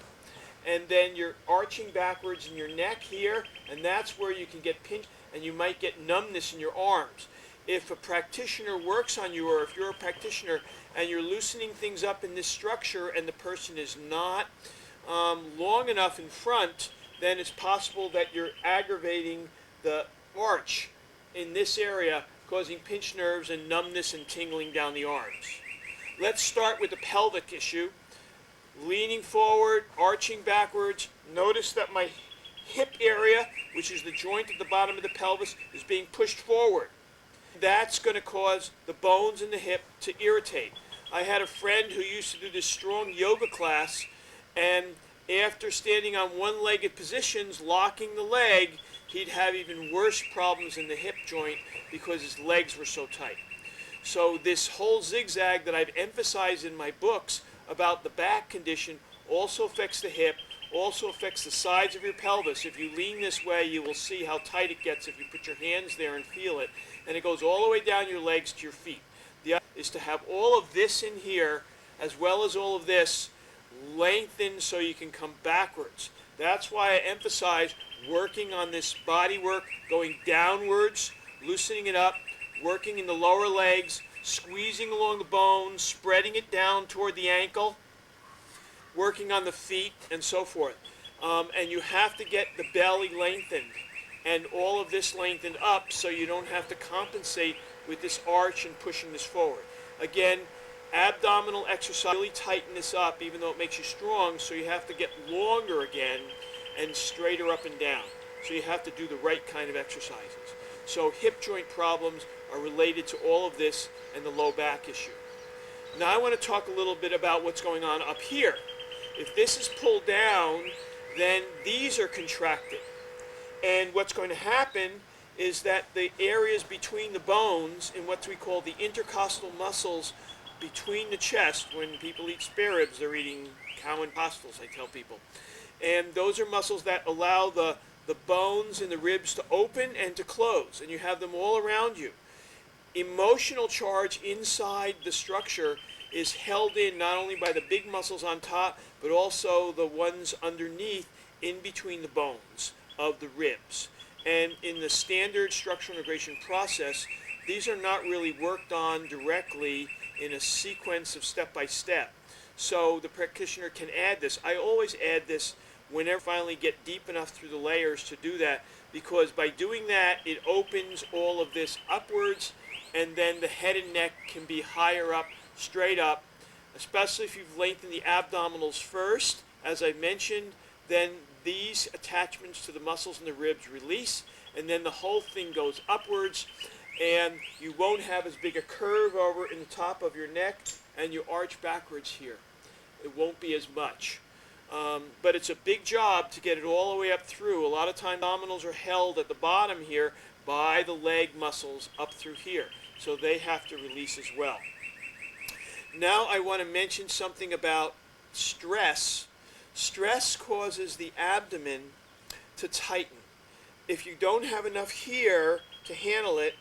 And then you're arching backwards in your neck here, and that's where you can get pinched, and you might get numbness in your arms. If a practitioner works on you, or if you're a practitioner and you're loosening things up in this structure and the person is not long enough in front, then it's possible that you're aggravating the arch in this area, causing pinched nerves and numbness and tingling down the arms. Let's start with the pelvic issue. Leaning forward, arching backwards. Notice that my hip area, which is the joint at the bottom of the pelvis, is being pushed forward. That's going to cause the bones in the hip to irritate. I had a friend who used to do this strong yoga class, and after standing on one-legged positions, locking the leg, he'd have even worse problems in the hip joint because his legs were so tight. So this whole zigzag that I've emphasized in my books about the back condition also affects the hip, also affects the sides of your pelvis. If you lean this way, you will see how tight it gets if you put your hands there and feel it. And it goes all the way down your legs to your feet. The idea is to have all of this in here, as well as all of this, lengthened so you can come backwards. That's why I emphasize working on this body work, going downwards, loosening it up, working in the lower legs, squeezing along the bones, spreading it down toward the ankle, working on the feet, and so forth. And you have to get the belly lengthened and all of this lengthened up so you don't have to compensate with this arch and pushing this forward. Again, abdominal exercise really tighten this up, even though it makes you strong, so you have to get longer again and straighter up and down. So you have to do the right kind of exercises. So hip joint problems are related to all of this and the low back issue. Now I want to talk a little bit about what's going on up here. If this is pulled down, then these are contracted. And what's going to happen is that the areas between the bones in what we call the intercostal muscles between the chest, when people eat spare ribs, they're eating cow intercostals, I tell people. And those are muscles that allow the bones in the ribs to open and to close, and you have them all around you. Emotional charge inside the structure is held in not only by the big muscles on top, but also the ones underneath in between the bones of the ribs. And in the standard structural integration process, these are not really worked on directly in a sequence of step-by-step. So the practitioner can add this. I always add this whenever I finally get deep enough through the layers to do that, because by doing that, it opens all of this upwards, and then the head and neck can be higher up, straight up, especially if you've lengthened the abdominals first. As I mentioned, then these attachments to the muscles in the ribs release, and then the whole thing goes upwards, and you won't have as big a curve over in the top of your neck, and you arch backwards here. It won't be as much. But it's a big job to get it all the way up through. A lot of times abdominals are held at the bottom here by the leg muscles up through here, so they have to release as well. Now I want to mention something about stress. Stress causes the abdomen to tighten. If you don't have enough here to handle it,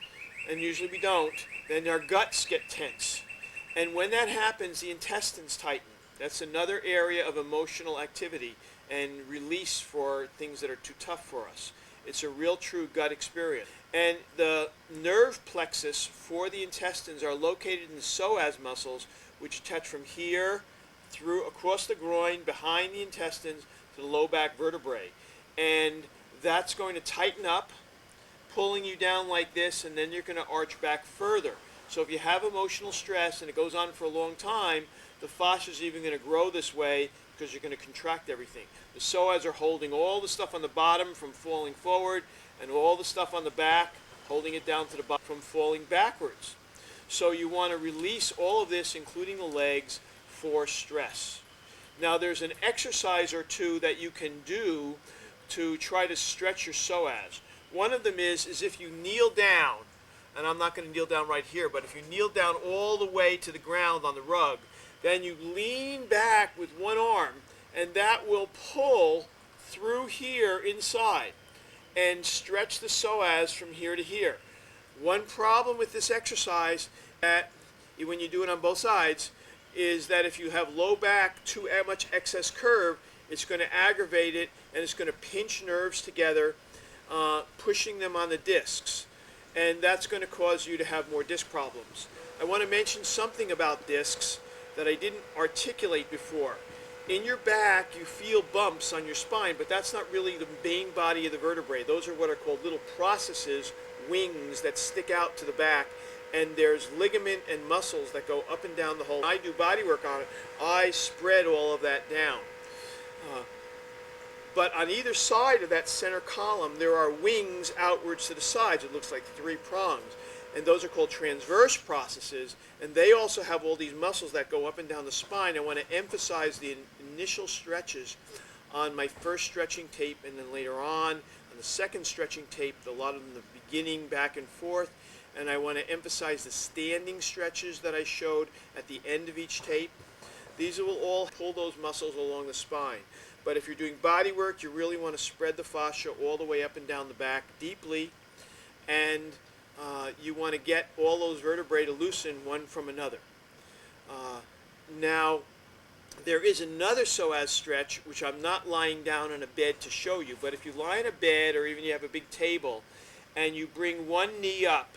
and usually we don't, then our guts get tense. And when that happens, the intestines tighten. That's another area of emotional activity and release for things that are too tough for us. It's a real true gut experience. And the nerve plexus for the intestines are located in the psoas muscles, which attach from here through across the groin, behind the intestines, to the low back vertebrae. And that's going to tighten up, pulling you down like this, and then you're going to arch back further. So if you have emotional stress and it goes on for a long time, the fascia is even going to grow this way because you're going to contract everything. The psoas are holding all the stuff on the bottom from falling forward, and all the stuff on the back holding it down to the bottom from falling backwards. So you want to release all of this, including the legs, for stress. Now there's an exercise or two that you can do to try to stretch your psoas. One of them is if you kneel down, and I'm not going to kneel down right here, but if you kneel down all the way to the ground on the rug, then you lean back with one arm, and that will pull through here inside and stretch the psoas from here to here. One problem with this exercise, that when you do it on both sides, is that if you have low back, too much excess curve, it's going to aggravate it, and it's going to pinch nerves together, pushing them on the discs. And that's going to cause you to have more disc problems. I want to mention something about discs that I didn't articulate before. In your back, you feel bumps on your spine, but that's not really the main body of the vertebrae. Those are what are called little processes, wings that stick out to the back, and there's ligament and muscles that go up and down the whole. When I do body work on it, I spread all of that down. But on either side of that center column, there are wings outwards to the sides. It looks like 3 prongs. And those are called transverse processes. And they also have all these muscles that go up and down the spine. I want to emphasize the initial stretches on my first stretching tape, and then later on the second stretching tape, a lot of them in the beginning, back and forth. And I want to emphasize the standing stretches that I showed at the end of each tape. These will all pull those muscles along the spine. But if you're doing body work, you really want to spread the fascia all the way up and down the back deeply, and you want to get all those vertebrae to loosen one from another. Now, there is another psoas stretch, which I'm not lying down on a bed to show you, but if you lie on a bed, or even you have a big table, and you bring one knee up,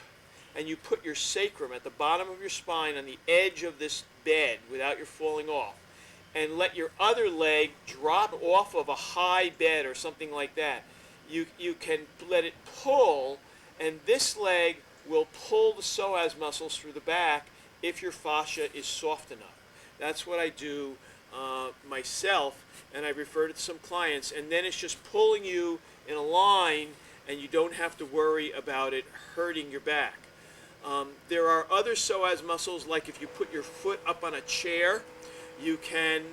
and you put your sacrum at the bottom of your spine on the edge of this bed without your falling off, and let your other leg drop off of a high bed or something like that, you can let it pull, and this leg will pull the psoas muscles through the back if your fascia is soft enough. That's what I do myself, and I refer to some clients, and then it's just pulling you in a line, and you don't have to worry about it hurting your back. There are other psoas muscles, like if you put your foot up on a chair, you can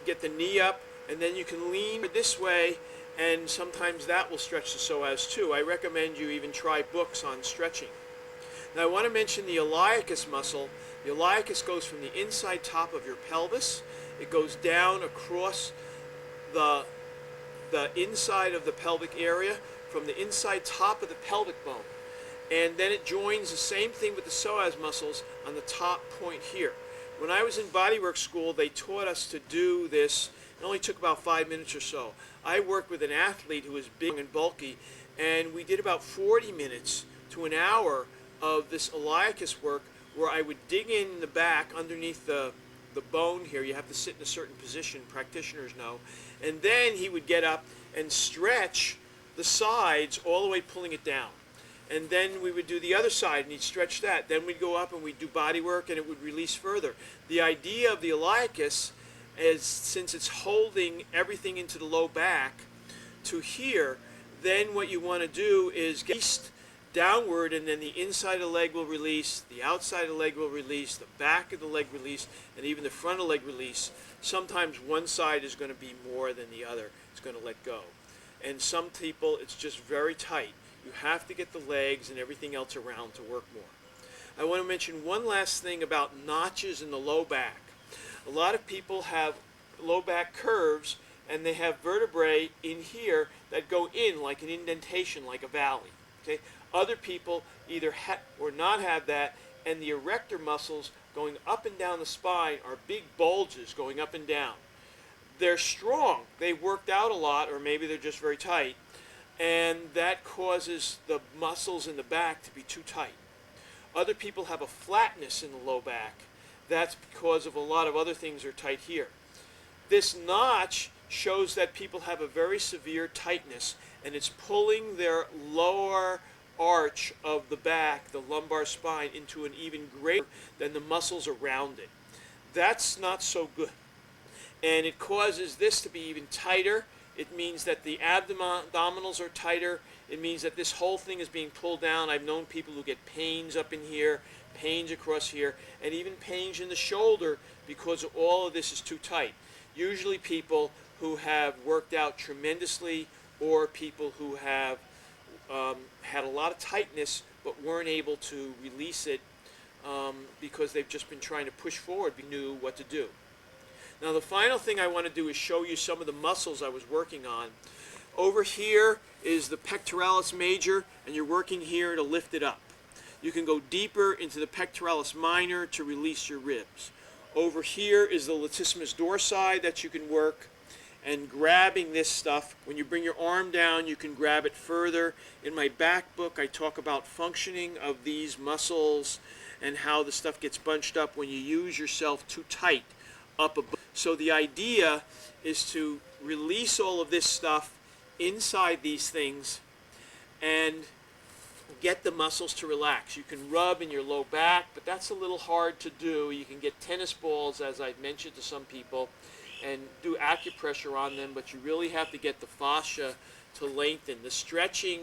get the knee up, and then you can lean this way, and sometimes that will stretch the psoas too. I recommend you even try books on stretching. Now I want to mention the iliacus muscle. The iliacus goes from the inside top of your pelvis. It goes down across the inside of the pelvic area, from the inside top of the pelvic bone. And then it joins the same thing with the psoas muscles on the top point here. When I was in bodywork school, they taught us to do this. It only took about 5 minutes or so. I worked with an athlete who was big and bulky, and we did about 40 minutes to an hour of this iliacus work, where I would dig in the back underneath the bone here. You have to sit in a certain position, practitioners know. And then he would get up and stretch the sides all the way, pulling it down. And then we would do the other side, and he'd stretch that. Then we'd go up and we'd do body work, and it would release further. The idea of the iliacus is, since it's holding everything into the low back to here, then what you want to do is get downward, and then the inside of the leg will release, the outside of the leg will release, the back of the leg release, and even the front of the leg release. Sometimes one side is going to be more than the other. It's going to let go. And some people, it's just very tight. You have to get the legs and everything else around to work more. I want to mention one last thing about notches in the low back. A lot of people have low back curves, and they have vertebrae in here that go in like an indentation, like a valley. Okay? Other people either have or not have that, and the erector muscles going up and down the spine are big bulges going up and down. They're strong. They worked out a lot, or maybe they're just very tight, and that causes the muscles in the back to be too tight. Other people have a flatness in the low back. That's because of a lot of other things are tight here. This notch shows that people have a very severe tightness, and it's pulling their lower arch of the back, the lumbar spine, into an even greater than the muscles around it. That's not so good. And it causes this to be even tighter. It means that the abdominals are tighter. It means that this whole thing is being pulled down. I've known people who get pains up in here, pains across here, and even pains in the shoulder because all of this is too tight. Usually people who have worked out tremendously, or people who have had a lot of tightness but weren't able to release it because they've just been trying to push forward, knew what to do. Now the final thing I want to do is show you some of the muscles I was working on. Over here is the pectoralis major, and you're working here to lift it up. You can go deeper into the pectoralis minor to release your ribs. Over here is the latissimus dorsi that you can work, and grabbing this stuff. When you bring your arm down, you can grab it further. In my back book, I talk about functioning of these muscles and how the stuff gets bunched up when you use yourself too tight up above. So the idea is to release all of this stuff inside these things and get the muscles to relax. You can rub in your low back, but that's a little hard to do. You can get tennis balls, as I've mentioned to some people, and do acupressure on them, but you really have to get the fascia to lengthen. The stretching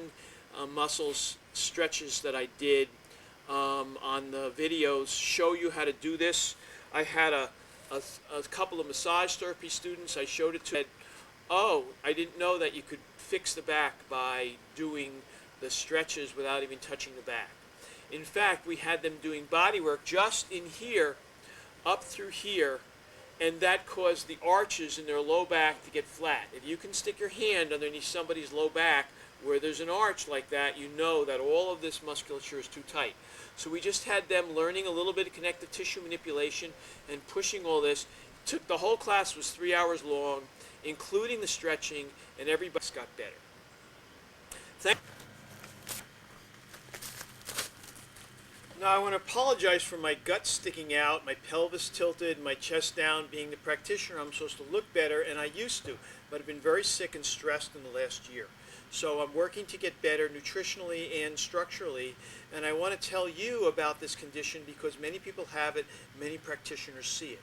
muscles stretches that I did on the videos show you how to do this. I had a couple of massage therapy students I showed it to. Said, oh, I didn't know that you could fix the back by doing the stretches without even touching the back. In fact, we had them doing body work just in here, up through here, and that caused the arches in their low back to get flat. If you can stick your hand underneath somebody's low back where there's an arch like that, you know that all of this musculature is too tight. So we just had them learning a little bit of connective tissue manipulation and pushing all this. The whole class was 3 hours long, including the stretching, and everybody got better. Thank you. Now I want to apologize for my gut sticking out, my pelvis tilted, my chest down. Being the practitioner, I'm supposed to look better, and I used to, but I've been very sick and stressed in the last year. So I'm working to get better nutritionally and structurally, and I want to tell you about this condition because many people have it, many practitioners see it.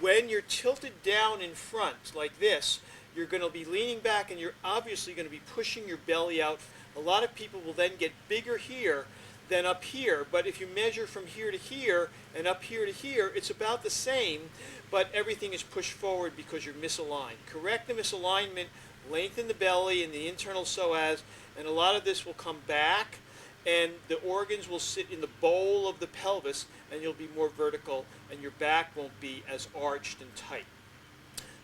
When you're tilted down in front like this, you're going to be leaning back and you're obviously going to be pushing your belly out. A lot of people will then get bigger here than up here, but if you measure from here to here and up here to here, it's about the same, but everything is pushed forward because you're misaligned. Correct the misalignment, lengthen the belly and the internal psoas, and a lot of this will come back, and the organs will sit in the bowl of the pelvis, and you'll be more vertical, and your back won't be as arched and tight.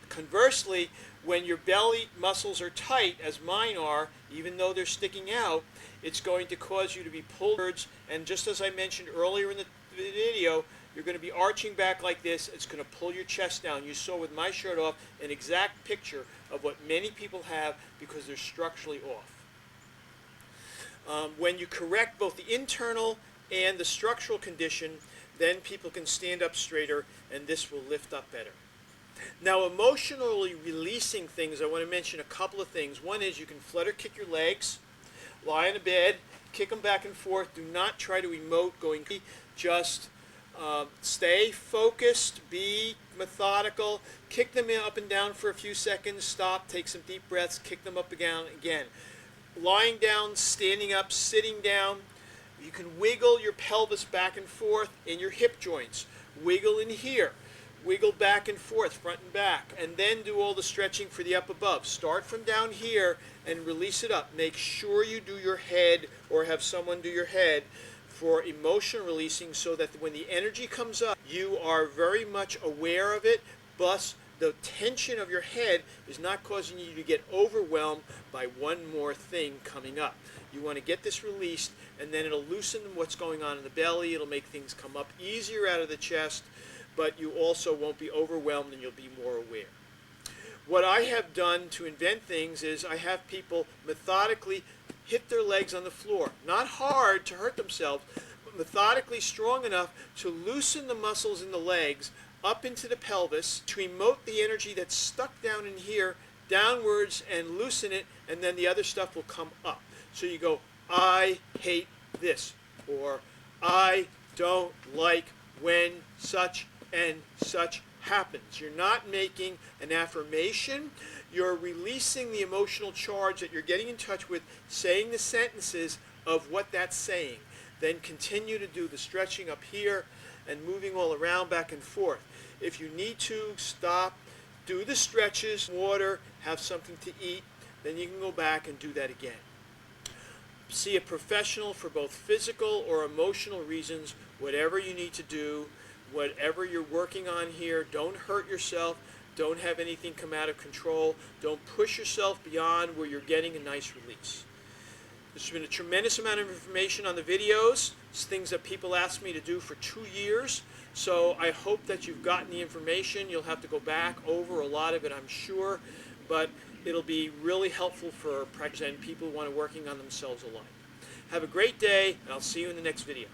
Conversely, when your belly muscles are tight, as mine are, even though they're sticking out, it's going to cause you to be pulled towards, and just as I mentioned earlier in the video, you're going to be arching back like this. It's going to pull your chest down. You saw with my shirt off an exact picture of what many people have because they're structurally off. When you correct both the internal and the structural condition, then people can stand up straighter, and this will lift up better. Now, emotionally releasing things, I want to mention a couple of things. One is you can flutter kick your legs, lie in a bed, kick them back and forth. Do not try to emote going. Just stay focused, be methodical, kick them up and down for a few seconds, stop, take some deep breaths, kick them up and down again. Lying down, standing up, sitting down. You can wiggle your pelvis back and forth in your hip joints. Wiggle in here. Wiggle back and forth, front and back, and then do all the stretching for the up above. Start from down here and release it up. Make sure you do your head or have someone do your head for emotion releasing so that when the energy comes up, you are very much aware of it, plus the tension of your head is not causing you to get overwhelmed by one more thing coming up. You want to get this released, and then it'll loosen what's going on in the belly. It'll make things come up easier out of the chest, but you also won't be overwhelmed and you'll be more aware. What I have done to invent things is I have people methodically hit their legs on the floor. Not hard to hurt themselves, but methodically strong enough to loosen the muscles in the legs up into the pelvis, to emote the energy that's stuck down in here downwards and loosen it, and then the other stuff will come up. So you go, I hate this, or I don't like when such and such happens. You're not making an affirmation. You're releasing the emotional charge that you're getting in touch with, saying the sentences of what that's saying. Then continue to do the stretching up here and moving all around back and forth. If you need to, stop, do the stretches, water, have something to eat, then you can go back and do that again. See a professional for both physical or emotional reasons, whatever you need to do. Whatever you're working on here, don't hurt yourself. Don't have anything come out of control. Don't push yourself beyond where you're getting a nice release. There's been a tremendous amount of information on the videos. It's things that people asked me to do for 2 years. So I hope that you've gotten the information. You'll have to go back over a lot of it, I'm sure. But it'll be really helpful for practitioners and people who want to working on themselves alike. Have a great day, and I'll see you in the next video.